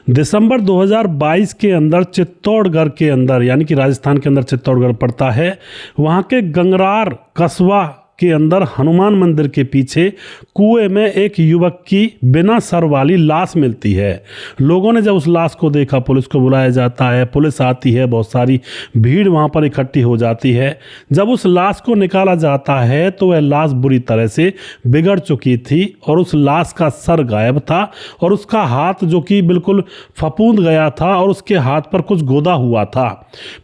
दिसंबर 2022 के अंदर चित्तौड़गढ़ के अंदर, यानी कि राजस्थान के अंदर चित्तौड़गढ़ पड़ता है, वहाँ के गंगरार कस्बा के अंदर हनुमान मंदिर के पीछे कुएं में एक युवक की बिना सर वाली लाश मिलती है। लोगों ने जब उस लाश को देखा, पुलिस को बुलाया जाता है, पुलिस आती है, बहुत सारी भीड़ वहाँ पर इकट्ठी हो जाती है। जब उस लाश को निकाला जाता है तो वह लाश बुरी तरह से बिगड़ चुकी थी और उस लाश का सर गायब था और उसका हाथ जो कि बिल्कुल फफूंद गया था और उसके हाथ पर कुछ गोदा हुआ था।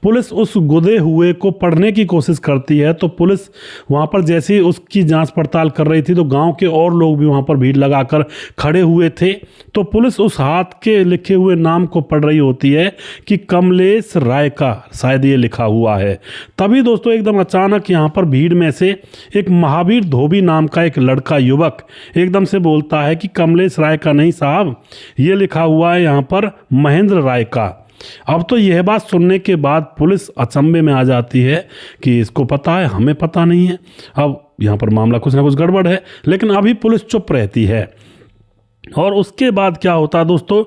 पुलिस उस गुदे हुए को पढ़ने की कोशिश करती है तो पुलिस वहाँ पर जैसे उसकी जांच पड़ताल कर रही थी तो गांव के और लोग भी वहां पर भीड़ लगाकर खड़े हुए थे। तो पुलिस उस हाथ के लिखे हुए नाम को पढ़ रही होती है कि कमलेश राय का शायद ये लिखा हुआ है। तभी दोस्तों एकदम अचानक यहां पर भीड़ में से एक महावीर धोबी नाम का एक लड़का युवक एकदम से बोलता है कि कमलेश राय का नहीं साहब, ये लिखा हुआ है यहाँ पर महेंद्र राय का। अब तो यह बात सुनने के बाद पुलिस अचंभे में आ जाती है कि इसको पता है, हमें पता नहीं है। अब यहाँ पर मामला कुछ ना कुछ गड़बड़ है, लेकिन अभी पुलिस चुप रहती है। और उसके बाद क्या होता है दोस्तों,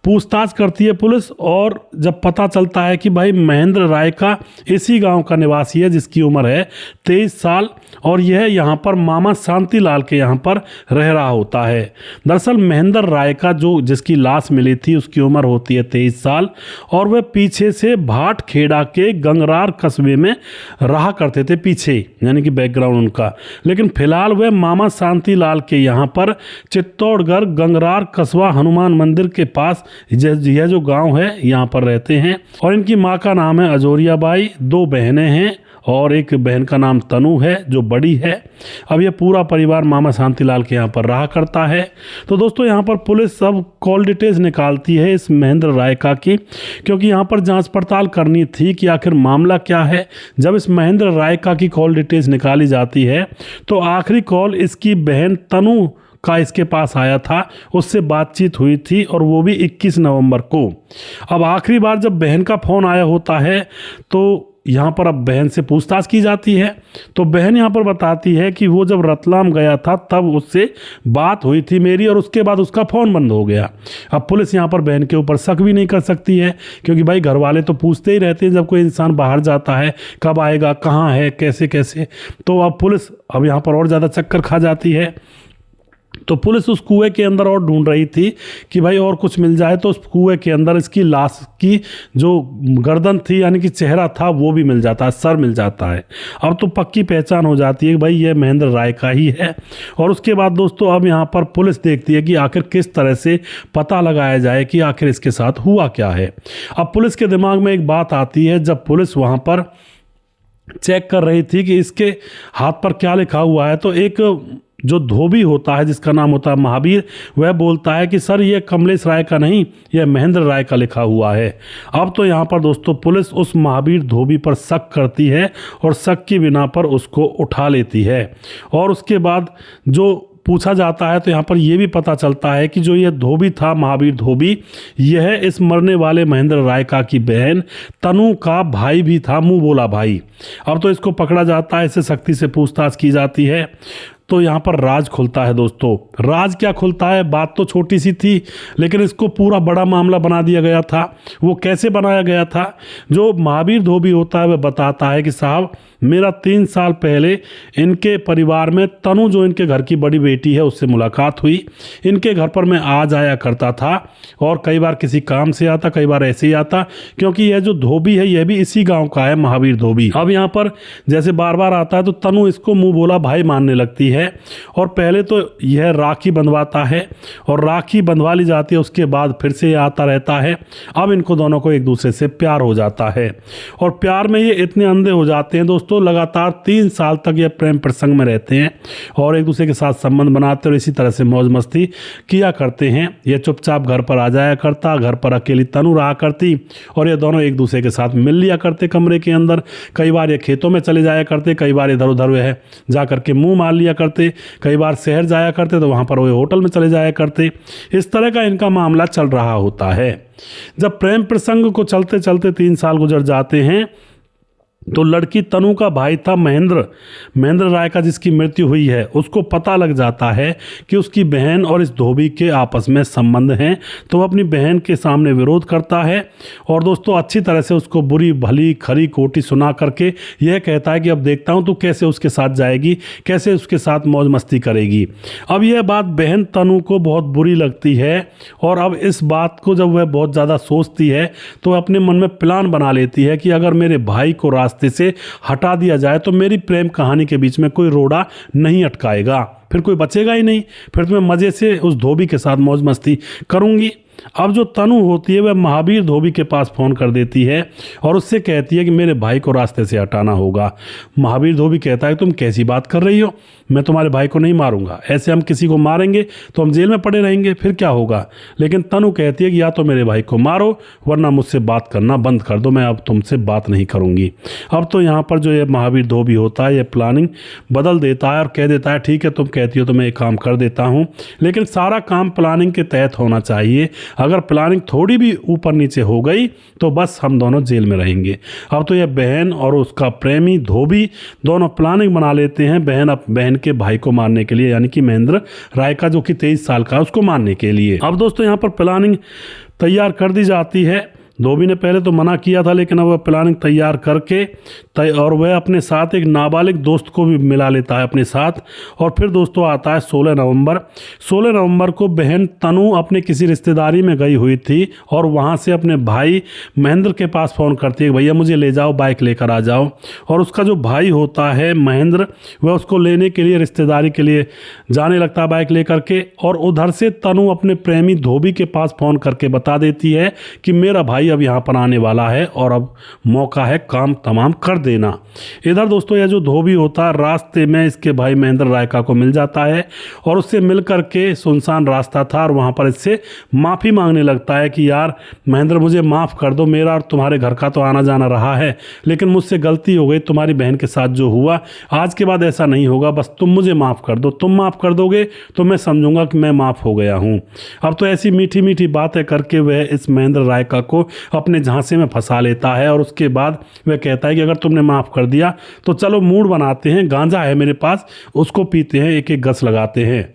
पूछताछ करती है पुलिस और जब पता चलता है कि भाई महेंद्र राय का इसी गांव का निवासी है जिसकी उम्र है 23 साल और यह यहाँ पर मामा शांतिलाल के यहाँ पर रह रहा होता है। दरअसल महेंद्र राय का जो जिसकी लाश मिली थी उसकी उम्र होती है 23 साल और वह पीछे से भाट खेड़ा के गंगरार कस्बे में रहा करते थे पीछे, यानी कि बैकग्राउंड उनका। लेकिन फिलहाल वह मामा शांतिलाल के यहाँ पर चित्तौड़गढ़ गंगरार कस्बा हनुमान मंदिर के पास यह जो गांव है यहाँ पर रहते हैं। और इनकी माँ का नाम है अजोरिया बाई, 2 बहनें हैं और एक बहन का नाम तनु है जो बड़ी है। अब यह पूरा परिवार मामा शांतिलाल के यहाँ पर रहा करता है। तो दोस्तों यहाँ पर पुलिस सब कॉल डिटेल्स निकालती है इस महेंद्र राय का की, क्योंकि यहाँ पर जांच पड़ताल करनी थी कि आखिर मामला क्या है। जब इस महेंद्र राय का की कॉल डिटेल्स निकाली जाती है तो आखिरी कॉल इसकी बहन तनु का इसके पास आया था, उससे बातचीत हुई थी और वो भी 21 नवंबर को। अब आखिरी बार जब बहन का फ़ोन आया होता है तो यहाँ पर अब बहन से पूछताछ की जाती है। तो बहन यहाँ पर बताती है कि वो जब रतलाम गया था तब उससे बात हुई थी मेरी और उसके बाद उसका फ़ोन बंद हो गया। अब पुलिस यहाँ पर बहन के ऊपर शक भी नहीं कर सकती है, क्योंकि भाई घर वाले तो पूछते ही रहते हैं जब कोई इंसान बाहर जाता है, कब आएगा, कहाँ है, कैसे कैसे। तो अब पुलिस अब यहाँ पर और ज़्यादा चक्कर खा जाती है। तो पुलिस उस कुएं के अंदर और ढूंढ रही थी कि भाई और कुछ मिल जाए। तो उस कुएं के अंदर इसकी लाश की जो गर्दन थी, यानी कि चेहरा था, वो भी मिल जाता है, सर मिल जाता है। अब तो पक्की पहचान हो जाती है कि भाई ये महेंद्र राय का ही है। और उसके बाद दोस्तों अब यहाँ पर पुलिस देखती है कि आखिर किस तरह से पता लगाया जाए कि आखिर इसके साथ हुआ क्या है। अब पुलिस के दिमाग में एक बात आती है, जब पुलिस वहाँ पर चेक कर रही थी कि इसके हाथ पर क्या लिखा हुआ है, तो एक जो धोबी होता है जिसका नाम होता है महावीर, वह बोलता है कि सर ये कमलेश राय का नहीं, यह महेंद्र राय का लिखा हुआ है। अब तो यहाँ पर दोस्तों पुलिस उस महावीर धोबी पर शक करती है और शक की बिना पर उसको उठा लेती है। और उसके बाद जो पूछा जाता है तो यहाँ पर यह भी पता चलता है कि जो यह धोबी था, महावीर धोबी, यह इस मरने वाले महेंद्र राय का की बहन तनु का भाई भी था, मुंह बोला भाई। अब तो इसको पकड़ा जाता है, इससे सख्ती से पूछताछ की जाती है। तो यहाँ पर राज खुलता है दोस्तों। राज क्या खुलता है, बात तो छोटी सी थी लेकिन इसको पूरा बड़ा मामला बना दिया गया था। वो कैसे बनाया गया था, जो महावीर धोबी होता है वह बताता है कि साहब मेरा 3 साल पहले इनके परिवार में तनु जो इनके घर की बड़ी बेटी है उससे मुलाकात हुई। इनके घर पर मैं आ जाया करता था और कई बार किसी काम से आता, कई बार ऐसे ही आता, क्योंकि यह जो धोबी है यह भी इसी गांव का है, महावीर धोबी। अब यहाँ पर जैसे बार बार आता है तो तनु इसको मुंह बोला भाई मानने लगती है। और पहले तो यह राखी बंधवाता है और राखी बंधवा ली जाती है, उसके बाद फिर से यह आता रहता है। अब इनको दोनों को एक दूसरे से प्यार हो जाता है और प्यार में ये इतने अंधे हो जाते हैं दोस्तों, लगातार 3 साल तक ये प्रेम प्रसंग में रहते हैं और एक दूसरे के साथ संबंध बनाते और इसी तरह से मौज मस्ती किया करते हैं। ये चुपचाप घर पर आ जाया करता, घर पर अकेली तनु रहा करती और ये दोनों एक दूसरे के साथ मिल लिया करते कमरे के अंदर। कई बार ये खेतों में चले जाया करते, कई बार इधर उधर वह जा करके मुंह मार लिया करते, कई बार शहर जाया करते तो वहाँ पर वो होटल में चले जाया करते। इस तरह का इनका मामला चल रहा होता है। जब प्रेम प्रसंग को चलते चलते 3 साल गुजर जाते हैं तो लड़की तनु का भाई था महेंद्र राय का, जिसकी मृत्यु हुई है। उसको पता लग जाता है कि उसकी बहन और इस धोबी के आपस में संबंध हैं, तो वह अपनी बहन के सामने विरोध करता है और दोस्तों अच्छी तरह से उसको बुरी भली खरी खोटी सुना करके यह कहता है कि अब देखता हूँ तू कैसे उसके साथ जाएगी, कैसे उसके साथ मौज मस्ती करेगी। अब यह बात बहन तनु को बहुत बुरी लगती है और अब इस बात को जब वह बहुत ज़्यादा सोचती है तो वह अपने मन में प्लान बना लेती है कि अगर मेरे भाई को रास्ते से हटा दिया जाए तो मेरी प्रेम कहानी के बीच में कोई रोड़ा नहीं अटकाएगा, फिर कोई बचेगा ही नहीं, फिर तो मैं मज़े से उस धोबी के साथ मौज मस्ती करूंगी। अब जो तनु होती है वह महावीर धोबी के पास फ़ोन कर देती है और उससे कहती है कि मेरे भाई को रास्ते से हटाना होगा। महावीर धोबी कहता है तुम कैसी बात कर रही हो, मैं तुम्हारे भाई को नहीं मारूंगा, ऐसे हम किसी को मारेंगे तो हम जेल में पड़े रहेंगे, फिर क्या होगा। लेकिन तनु कहती है कि या तो मेरे भाई को मारो वरना मुझसे बात करना बंद कर दो, मैं अब तुमसे बात नहीं करूंगी। अब तो यहाँ पर जो ये महावीर धोबी होता है ये प्लानिंग बदल देता है और कह देता है ठीक है तुम कहती हो तो मैं एक काम कर देता हूँ, लेकिन सारा काम प्लानिंग के तहत होना चाहिए। अगर प्लानिंग थोड़ी भी ऊपर नीचे हो गई तो बस हम दोनों जेल में रहेंगे। अब तो यह बहन और उसका प्रेमी धोबी दोनों प्लानिंग बना लेते हैं बहन के भाई को मारने के लिए, यानी कि महेंद्र राय का जो कि 23 साल का है उसको मारने के लिए। अब दोस्तों यहाँ पर प्लानिंग तैयार कर दी जाती है। धोबी ने पहले तो मना किया था लेकिन अब वह प्लानिंग तैयार करके और वह अपने साथ एक नाबालिग दोस्त को भी मिला लेता है अपने साथ। और फिर दोस्तों आता है 16 नवंबर को बहन तनु अपने किसी रिश्तेदारी में गई हुई थी और वहाँ से अपने भाई महेंद्र के पास फ़ोन करती है भैया मुझे ले जाओ, बाइक लेकर आ जाओ। और उसका जो भाई होता है महेंद्र वह उसको लेने के लिए रिश्तेदारी के लिए जाने लगता है बाइक लेकर के। और उधर से तनु अपने प्रेमी धोबी के पास फ़ोन करके बता देती है कि मेरा भाई अब यहाँ पर आने वाला है और अब मौका है काम तमाम कर देना। इधर दोस्तों यह जो धोबी होता है रास्ते में इसके भाई महेंद्र रायका को मिल जाता है और उससे मिल करके सुनसान रास्ता था और वहाँ पर इससे माफ़ी मांगने लगता है कि यार महेंद्र मुझे माफ़ कर दो, मेरा और तुम्हारे घर का तो आना जाना रहा है लेकिन मुझसे गलती हो गई, तुम्हारी बहन के साथ जो हुआ आज के बाद ऐसा नहीं होगा, बस तुम मुझे माफ़ कर दो, तुम माफ़ कर दोगे तो मैं समझूंगा कि मैं माफ़ हो गया हूँ। अब तो ऐसी मीठी मीठी बातें करके वह इस महेंद्र रायका को अपने झांसे में फंसा लेता है और उसके बाद वह कहता है कि अगर तुमने माफ़ कर दिया तो चलो मूड बनाते हैं, गांजा है मेरे पास उसको पीते हैं, एक एक गस लगाते हैं।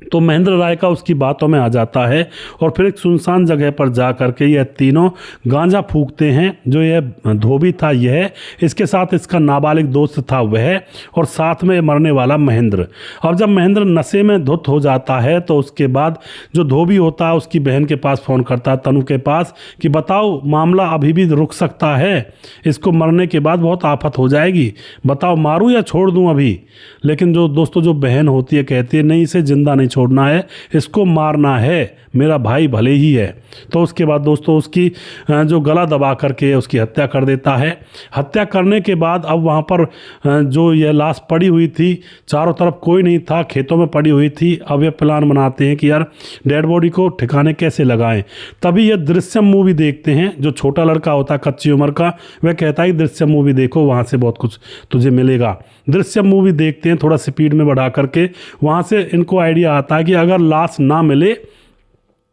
तो महेंद्र राय का उसकी बातों में आ जाता है और फिर एक सुनसान जगह पर जा करके यह तीनों गांजा फूंकते हैं। जो यह धोबी था यह, इसके साथ इसका नाबालिग दोस्त था वह और साथ में मरने वाला महेंद्र। अब जब महेंद्र नशे में धुत हो जाता है तो उसके बाद जो धोबी होता है उसकी बहन के पास फ़ोन करता है तनु के पास कि बताओ मामला अभी भी रुक सकता है, इसको मरने के बाद बहुत आफत हो जाएगी, बताओ मारूं या छोड़ दूं अभी। लेकिन जो दोस्तों जो बहन होती है कहती है नहीं इसे जिंदा नहीं छोड़ना है, इसको मारना है, मेरा भाई भले ही है। तो उसके बाद दोस्तों उसकी जो गला दबा करके उसकी हत्या कर देता है। हत्या करने के बाद अब वहाँ पर जो यह लाश पड़ी हुई थी, चारों तरफ कोई नहीं था, खेतों में पड़ी हुई थी। अब ये प्लान बनाते हैं कि यार डेड बॉडी को ठिकाने कैसे लगाएं। तभी यह दृश्यम मूवी देखते हैं। जो छोटा लड़का होता है कच्ची उम्र का वह कहता है दृश्यम मूवी देखो, वहाँ से बहुत कुछ तुझे मिलेगा। दृश्यम मूवी देखते हैं थोड़ा स्पीड में बढ़ा करके। वहाँ से इनको आइडिया आता है कि अगर लाश ना मिले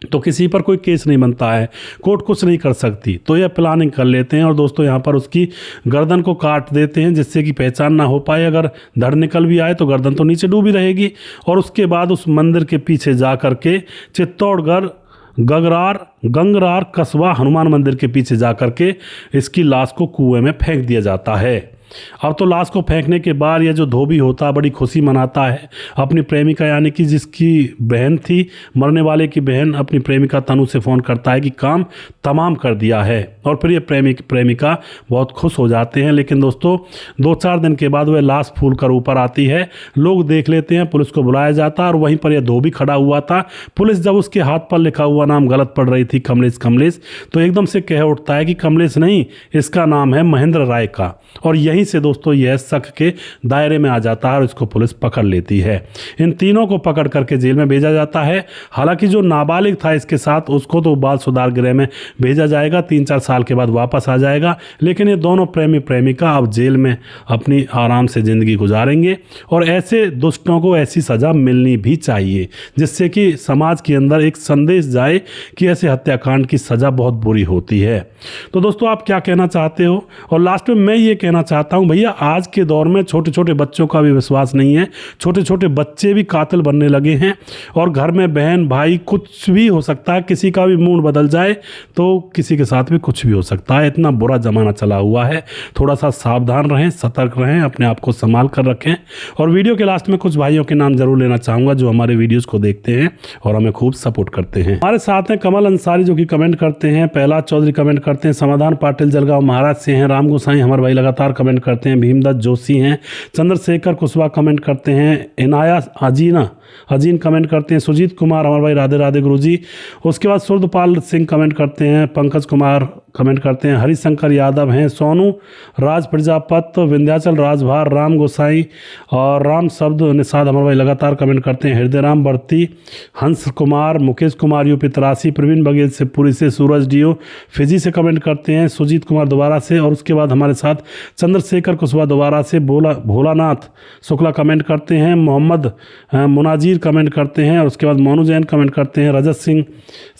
तो किसी पर कोई केस नहीं बनता है, कोर्ट कुछ नहीं कर सकती। तो यह प्लानिंग कर लेते हैं और दोस्तों यहाँ पर उसकी गर्दन को काट देते हैं जिससे कि पहचान ना हो पाए। अगर धड़ निकल भी आए तो गर्दन तो नीचे डूबी रहेगी। और उसके बाद उस मंदिर के पीछे जा कर के चित्तौड़गढ़ गंगरार कस्बा हनुमान मंदिर के पीछे जा कर के इसकी लाश को कुएं में फेंक दिया जाता है। अब तो लाश को फेंकने के बाद यह जो धोबी होता है बड़ी खुशी मनाता है। अपनी प्रेमिका यानी कि जिसकी बहन थी, मरने वाले की बहन, अपनी प्रेमिका तनु से फ़ोन करता है कि काम तमाम कर दिया है। और फिर ये प्रेमिका बहुत खुश हो जाते हैं। लेकिन दोस्तों 2-4 दिन के बाद वह लाश फूल कर ऊपर आती है, लोग देख लेते हैं, पुलिस को बुलाया जाता है और वहीं पर यह धोबी खड़ा हुआ था। पुलिस जब उसके हाथ पर लिखा हुआ नाम गलत पढ़ रही थी कमलेश, तो एकदम से कह उठता है कि कमलेश नहीं, इसका नाम है महेंद्र राय का। और यही यहीं से दोस्तों यह शक के दायरे में आ जाता है और इसको पुलिस पकड़ लेती है। इन तीनों को पकड़ करके जेल में भेजा जाता है। हालांकि जो नाबालिग था इसके साथ उसको तो बाल सुधार गृह में भेजा जाएगा, 3-4 साल के बाद वापस आ जाएगा। लेकिन ये दोनों प्रेमी प्रेमिका अब जेल में अपनी आराम से ज़िंदगी गुजारेंगे और ऐसे दुष्टों को ऐसी सज़ा मिलनी भी चाहिए, जिससे कि समाज के अंदर एक संदेश जाए कि ऐसे हत्याकांड की सज़ा बहुत बुरी होती है। तो दोस्तों आप क्या कहना चाहते हो? और लास्ट में मैं ये कहना चाहता हूँ भैया, आज के दौर में छोटे छोटे बच्चों का भी विश्वास नहीं है। छोटे छोटे बच्चे भी कातिल बनने लगे हैं और घर में बहन भाई कुछ भी हो सकता है, किसी का भी मूड बदल जाए तो किसी के साथ भी कुछ भी हो सकता है। इतना बुरा ज़माना चला हुआ है। थोड़ा सा सावधान रहें, सतर्क रहें, अपने आप को संभाल कर रखें। और वीडियो के लास्ट में कुछ भाइयों के नाम जरूर लेना चाहूँगा जो हमारे वीडियोज़ को देखते हैं और हमें खूब सपोर्ट करते हैं। हमारे साथ हैं कमल अंसारी जो कि कमेंट करते हैं, प्रहलाद चौधरी कमेंट करते हैं, समाधान पाटिल जलगांव महाराज से हैं, राम गोसाई हमारे भाई लगातार कमेंट करते हैं, भीमदत्त जोशी हैं, चंद्रशेखर कुशवाहा कमेंट करते हैं, इनाया अजीन कमेंट करते हैं, सुजीत कुमार हमारे भाई राधे राधे गुरुजी। उसके बाद सुरदपाल सिंह कमेंट करते हैं, पंकज कुमार कमेंट करते हैं, हरिशंकर यादव हैं, सोनू राज प्रजापत, विंध्याचल राजभार, राम गोसाई और राम शब्द निषाद हमारे भाई लगातार कमेंट करते हैं, हृदय राम बढ़ती, हंस कुमार, मुकेश कुमार यूपी 83, प्रवीण बघेल से पूरी से, सूरज डीओ फिजी से कमेंट करते हैं, सुजीत कुमार दोबारा से। और उसके बाद हमारे साथ चंद्रशेखर कुशवाहा दोबारा से, भोलानाथ शुक्ला कमेंट करते हैं, मोहम्मद मुनाजीर कमेंट करते हैं और उसके बाद मोनू जैन कमेंट करते हैं, रजत सिंह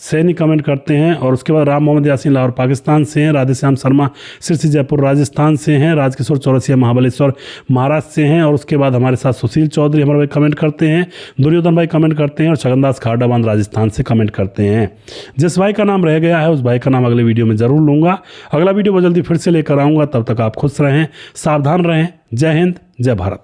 सैनी कमेंट करते हैं और उसके बाद राम मोहम्मद यासीन लाहौर पाकिस्तान से हैं, राधेश्याम शर्मा सिरसी जयपुर राजस्थान से हैं, राजकिशोर चौरसिया महाबलेश्वर महाराष्ट्र से हैं और उसके बाद हमारे साथ सुशील चौधरी हमारे भाई कमेंट करते हैं, दुर्योधन भाई कमेंट करते हैं और छगनदास खारडाबांध राजस्थान से कमेंट करते हैं। जिस भाई का नाम रह गया है उस भाई का नाम अगले वीडियो में ज़रूर लूँगा। अगला वीडियो बहुत जल्दी फिर से लेकर आऊँगा। तब तक आप खुश रहें, सावधान रहें। जय हिंद, जय भारत।